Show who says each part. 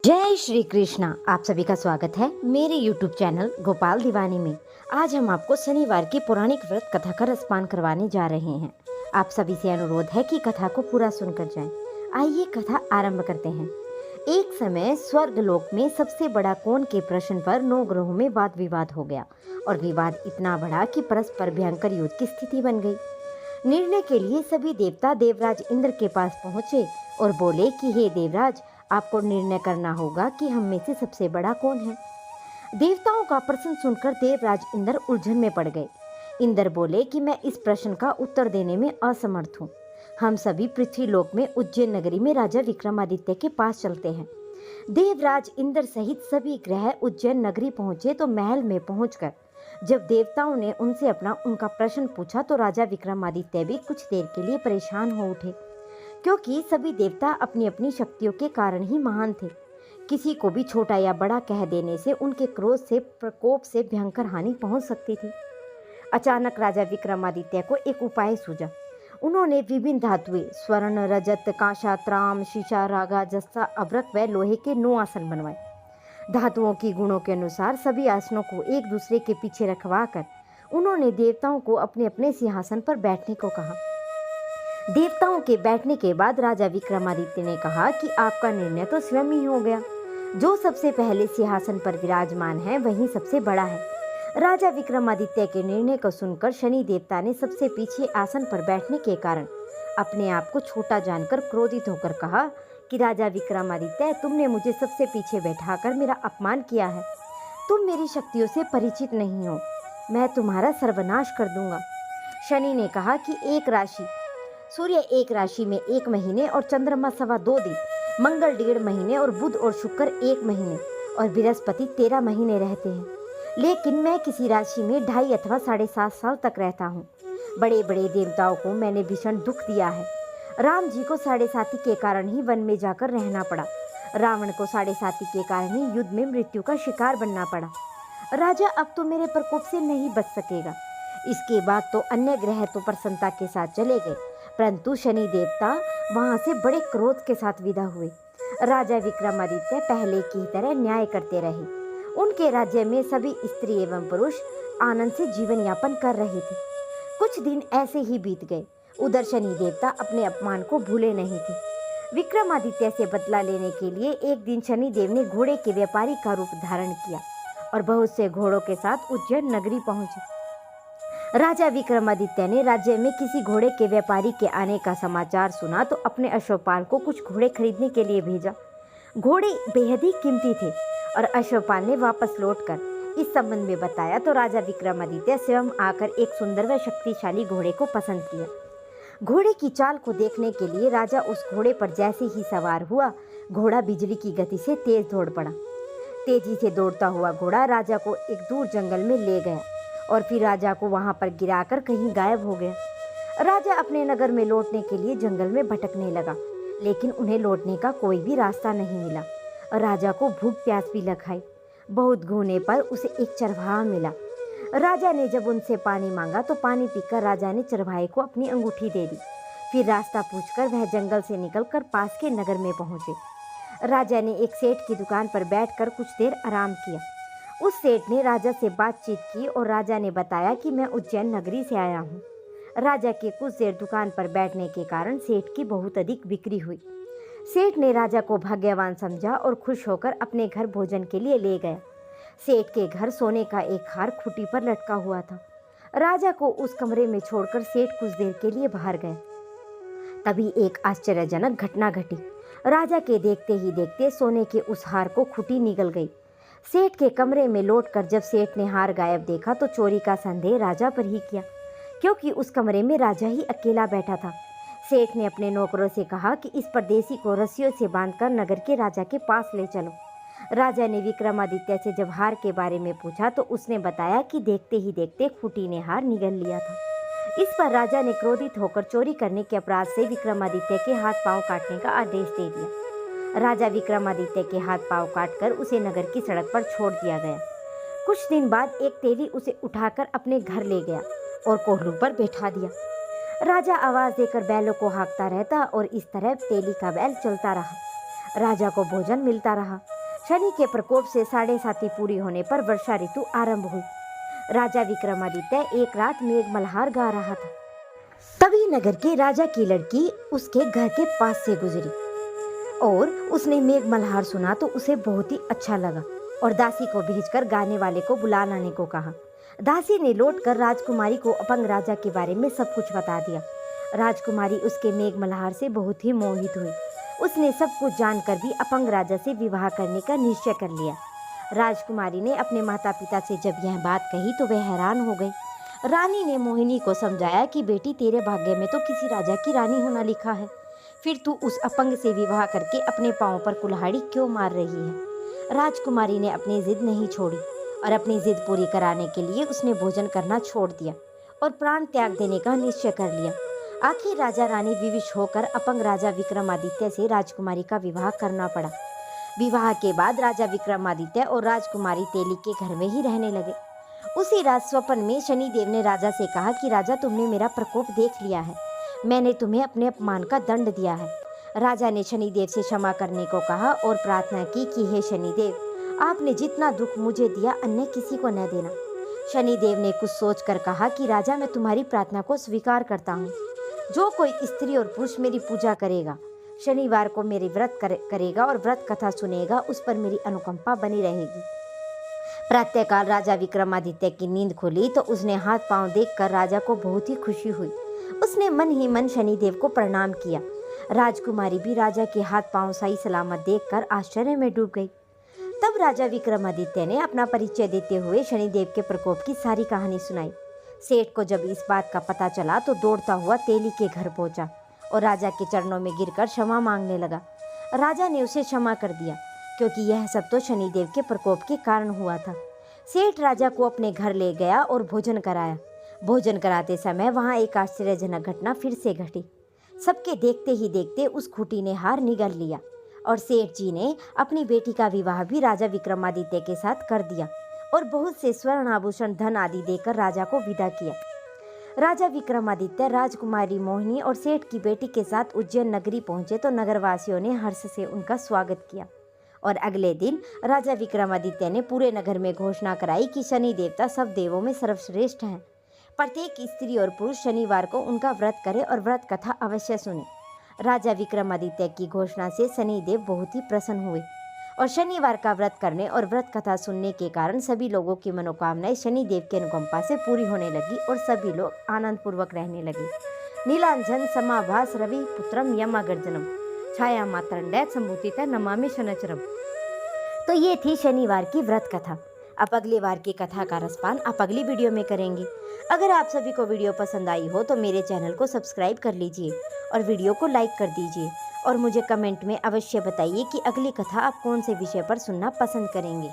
Speaker 1: जय श्री कृष्णा। आप सभी का स्वागत है मेरे YouTube चैनल गोपाल दीवानी में। आज हम आपको शनिवार की पौराणिक व्रत कथा का रसपान करवाने जा रहे हैं। आप सभी से अनुरोध है कि कथा को पूरा सुनकर जाएं। आइए कथा आरंभ करते हैं। एक समय स्वर्ग लोक में सबसे बड़ा कौन के प्रश्न पर 9 ग्रहों में वाद विवाद हो गया और विवाद इतना बढ़ा कि परस्पर भयंकर युद्ध की स्थिति बन गई। निर्णय के लिए सभी देवता देवराज इंद्र के पास पहुंचे और बोले कि हे देवराज, आपको निर्णय करना होगा कि हम में से सबसे बड़ा कौन है। देवताओं का प्रश्न सुनकर देवराज इंद्र उलझन में पड़ गए। इंद्र बोले कि मैं इस प्रश्न का उत्तर देने में असमर्थ हूँ। हम सभी पृथ्वी लोक में उज्जैन नगरी में राजा विक्रमादित्य के पास चलते हैं। देवराज इंद्र सहित सभी ग्रह उज्जैन नगरी पहुंचे तो महल में पहुंचकर जब देवताओं ने उनसे उनका प्रश्न पूछा तो राजा विक्रमादित्य भी कुछ देर के लिए परेशान हो उठे, क्योंकि सभी देवता अपनी अपनी शक्तियों के कारण ही महान थे। किसी को भी छोटा या बड़ा कह देने से उनके क्रोध से प्रकोप से भयंकर हानि पहुंच सकती थी। अचानक राजा विक्रमादित्य को एक उपाय सूझा। उन्होंने विभिन्न धातुएं स्वर्ण, रजत, कांसा, त्राम, शीशा, रागा, जस्ता, अभ्रक व लोहे के 9 आसन बनवाए। धातुओं की गुणों के अनुसार सभी आसनों को एक दूसरे के पीछे रखवाकर उन्होंने देवताओं को अपने अपने सिंहासन पर बैठने को कहा। देवताओं के बैठने के बाद राजा विक्रमादित्य ने कहा कि आपका निर्णय तो स्वयं ही हो गया। जो सबसे पहले सिंहासन पर विराजमान है वही सबसे बड़ा है। राजा विक्रमादित्य के निर्णय को सुनकर शनि देवता ने सबसे पीछे आसन पर बैठने के कारण अपने आप को छोटा जानकर क्रोधित होकर कहा कि राजा विक्रमादित्य, तुमने मुझे सबसे पीछे बैठाकर मेरा अपमान किया है। तुम मेरी शक्तियों से परिचित नहीं हो। मैं तुम्हारा सर्वनाश कर दूंगा। शनि ने कहा कि सूर्य एक राशि में 1 महीने और चंद्रमा 2.25 दिन, मंगल 1.5 महीने और बुध और शुक्र 1 महीने और बृहस्पति 13 महीने रहते हैं। लेकिन मैं किसी राशि में 2.5 अथवा 7.5 साल तक रहता हूँ। बड़े बड़े देवताओं को मैंने भीषण दुख दिया है। राम जी को 7.5 के कारण ही वन में जाकर रहना पड़ा। रावण को 7.5 के कारण ही युद्ध में मृत्यु का शिकार बनना पड़ा। राजा अब तो मेरे प्रकोप से नहीं बच सकेगा। इसके बाद तो अन्य ग्रह तो प्रसन्नता के साथ चले गए, परंतु शनि देवता वहां से बड़े क्रोध के साथ विदा हुए। राजा विक्रमादित्य पहले की तरह न्याय करते रहे। उनके राज्य में सभी स्त्री एवं पुरुष आनंद से जीवन यापन कर रहे थे। कुछ दिन ऐसे ही बीत गए। उधर शनि देवता अपने अपमान को भूले नहीं थे। विक्रमादित्य से बदला लेने के लिए एक दिन शनि देव ने घोड़े के व्यापारी का रूप धारण किया और बहुत से घोड़ों के साथ उज्जैन नगरी पहुंचे। राजा विक्रमादित्य ने राज्य में किसी घोड़े के व्यापारी के आने का समाचार सुना तो अपने अश्वपाल को कुछ घोड़े खरीदने के लिए भेजा। घोड़े बेहद ही कीमती थे और अश्वपाल ने वापस लौटकर इस संबंध में बताया तो राजा विक्रमादित्य स्वयं आकर एक सुंदर व शक्तिशाली घोड़े को पसंद किया। घोड़े की चाल को देखने के लिए राजा उस घोड़े पर जैसे ही सवार हुआ, घोड़ा बिजली की गति से तेज दौड़ पड़ा। तेजी से दौड़ता हुआ घोड़ा राजा को एक दूर जंगल में ले गया और फिर राजा को वहां पर गिराकर कहीं गायब हो गया। राजा अपने नगर में लौटने के लिए जंगल में भटकने लगा, लेकिन उन्हें लौटने का कोई भी रास्ता नहीं मिला। राजा को भूख प्यास भी लग आई। बहुत घूमने पर उसे एक चरवाहा मिला। राजा ने जब उनसे पानी मांगा तो पानी पीकर राजा ने चरवाहे को अपनी अंगूठी दे दी। फिर रास्ता पूछकर वह जंगल से निकलकर पास के नगर में पहुंचे। राजा ने एक सेठ की दुकान पर बैठकर कुछ देर आराम किया। उस सेठ ने राजा से बातचीत की और राजा ने बताया कि मैं उज्जैन नगरी से आया हूँ। राजा के कुछ देर दुकान पर बैठने के कारण सेठ की बहुत अधिक बिक्री हुई। सेठ ने राजा को भाग्यवान समझा और खुश होकर अपने घर भोजन के लिए ले गया। सेठ के घर सोने का एक हार खूंटी पर लटका हुआ था। राजा को उस कमरे में छोड़कर सेठ कुछ देर के लिए बाहर गए। तभी एक आश्चर्यजनक घटना घटी। राजा के देखते ही देखते सोने के उस हार को खूंटी निगल गई। सेठ के कमरे में लौटकर जब सेठ ने हार गायब देखा तो चोरी का संदेह राजा पर ही किया, क्योंकि उस कमरे में राजा ही अकेला बैठा था। सेठ ने अपने नौकरों से कहा कि इस परदेसी को रस्सियों से बांधकर नगर के राजा के पास ले चलो। राजा ने विक्रमादित्य से जब हार के बारे में पूछा तो उसने बताया कि देखते ही देखते खूंटी ने हार निगल लिया था। इस पर राजा ने क्रोधित होकर चोरी करने के अपराध से विक्रमादित्य के हाथ पांव काटने का आदेश दे दिया। राजा विक्रमादित्य के हाथ पांव काटकर उसे नगर की सड़क पर छोड़ दिया गया। कुछ दिन बाद एक तेली उसे उठाकर अपने घर ले गया और कोहलू पर बैठा दिया। राजा आवाज देकर बैलों को हाँकता रहता और इस तरह तेली का बैल चलता रहा। राजा को भोजन मिलता रहा। शनि के प्रकोप से 7.5 पूरी होने पर वर्षा ऋतु आरंभ हुई। राजा विक्रमादित्य एक रात मेघ मल्हार गा रहा था। तभी नगर के राजा की लड़की उसके घर के पास से गुजरी और उसने मेघ मल्हार सुना तो उसे बहुत ही अच्छा लगा और दासी को भेजकर गाने वाले को बुला लाने को कहा। दासी ने लौटकर राजकुमारी को अपंग राजा के बारे में सब कुछ बता दिया। राजकुमारी उसके मेघ मल्हार से बहुत ही मोहित हुई। उसने सब कुछ जानकर भी अपंग राजा से विवाह करने का निश्चय कर लिया। राजकुमारी ने अपने माता पिता से जब यह बात कही तो वे हैरान हो गए। रानी ने मोहिनी को समझाया कि बेटी, तेरे भाग्य में तो किसी राजा की रानी होना लिखा है, फिर तू उस अपंग से विवाह करके अपने पांव पर कुल्हाड़ी क्यों मार रही है। राजकुमारी ने अपनी जिद नहीं छोड़ी और अपनी जिद पूरी कराने के लिए उसने भोजन करना छोड़ दिया और प्राण त्याग देने का निश्चय कर लिया। आखिर राजा रानी विवश होकर अपंग राजा विक्रमादित्य से राजकुमारी का विवाह करना पड़ा। विवाह के बाद राजा विक्रमादित्य और राजकुमारी तेली के घर में ही रहने लगे। उसी रात स्वप्न में शनिदेव ने राजा से कहा कि राजा, तुमने मेरा प्रकोप देख लिया है, मैंने तुम्हें अपने अपमान का दंड दिया है। राजा ने शनिदेव से क्षमा करने को कहा और प्रार्थना की कि हे शनिदेव, आपने जितना दुख मुझे दिया अन्य किसी को न देना। शनिदेव ने कुछ सोचकर कहा कि राजा, मैं तुम्हारी प्रार्थना को स्वीकार करता हूँ। जो कोई स्त्री और पुरुष मेरी पूजा करेगा, शनिवार को मेरी व्रत करेगा और व्रत कथा सुनेगा, उस पर मेरी अनुकंपा बनी रहेगी। प्रातःकाल राजा विक्रमादित्य की नींद खुली तो उसने हाथ पांव देखकर राजा को बहुत ही खुशी हुई। उसने मन ही मन शनिदेव को प्रणाम किया। राजकुमारी भी राजा के हाथ पांव सही सलामत देखकर आश्चर्य में डूब गई। तब राजा विक्रमादित्य ने अपना परिचय देते हुए शनिदेव के प्रकोप की सारी कहानी सुनाई। सेठ को जब इस बात का पता चला तो दौड़ता हुआ तेली के घर पहुंचा और राजा के चरणों में गिरकर क्षमा मांगने लगा। राजा ने उसे क्षमा कर दिया क्योंकि यह सब तो शनिदेव के प्रकोप के कारण हुआ था। सेठ राजा को अपने घर ले गया और भोजन कराया। भोजन कराते समय वहां एक आश्चर्यजनक घटना फिर से घटी। सबके देखते ही देखते उस खूंटी ने हार निगल लिया और सेठ जी ने अपनी बेटी का विवाह भी राजा विक्रमादित्य के साथ कर दिया और बहुत से स्वर्ण आभूषण, धन आदि देकर राजा को विदा किया। राजा विक्रमादित्य राजकुमारी मोहिनी और सेठ की बेटी के साथ उज्जैन नगरी पहुंचे तो नगरवासियों ने हर्ष से उनका स्वागत किया और अगले दिन राजा विक्रमादित्य ने पूरे नगर में घोषणा कराई कि शनि देवता सब देवों में सर्वश्रेष्ठ हैं। प्रत्येक स्त्री और पुरुष शनिवार को उनका व्रत करे और व्रत कथा अवश्य सुने। राजा विक्रमादित्य की घोषणा से शनिदेव बहुत ही प्रसन्न हुए और शनिवार का व्रत करने और व्रत कथा सुनने के कारण सभी लोगों की मनोकामनाएं शनिदेव के अनुकंपा से पूरी होने लगी और सभी लोग आनंद पूर्वक रहने लगे। नीलांजन समाभास रवि पुत्रम यमागर्जनम छाया मातरंडैत संभूतित नमामि शनचरम। तो ये थी शनिवार की व्रत कथा। अब अगले वार की कथा का रसपान आप अगली वीडियो में करेंगे। अगर आप सभी को वीडियो पसंद आई हो तो मेरे चैनल को सब्सक्राइब कर लीजिए और वीडियो को लाइक कर दीजिए और मुझे कमेंट में अवश्य बताइए कि अगली कथा आप कौन से विषय पर सुनना पसंद करेंगे।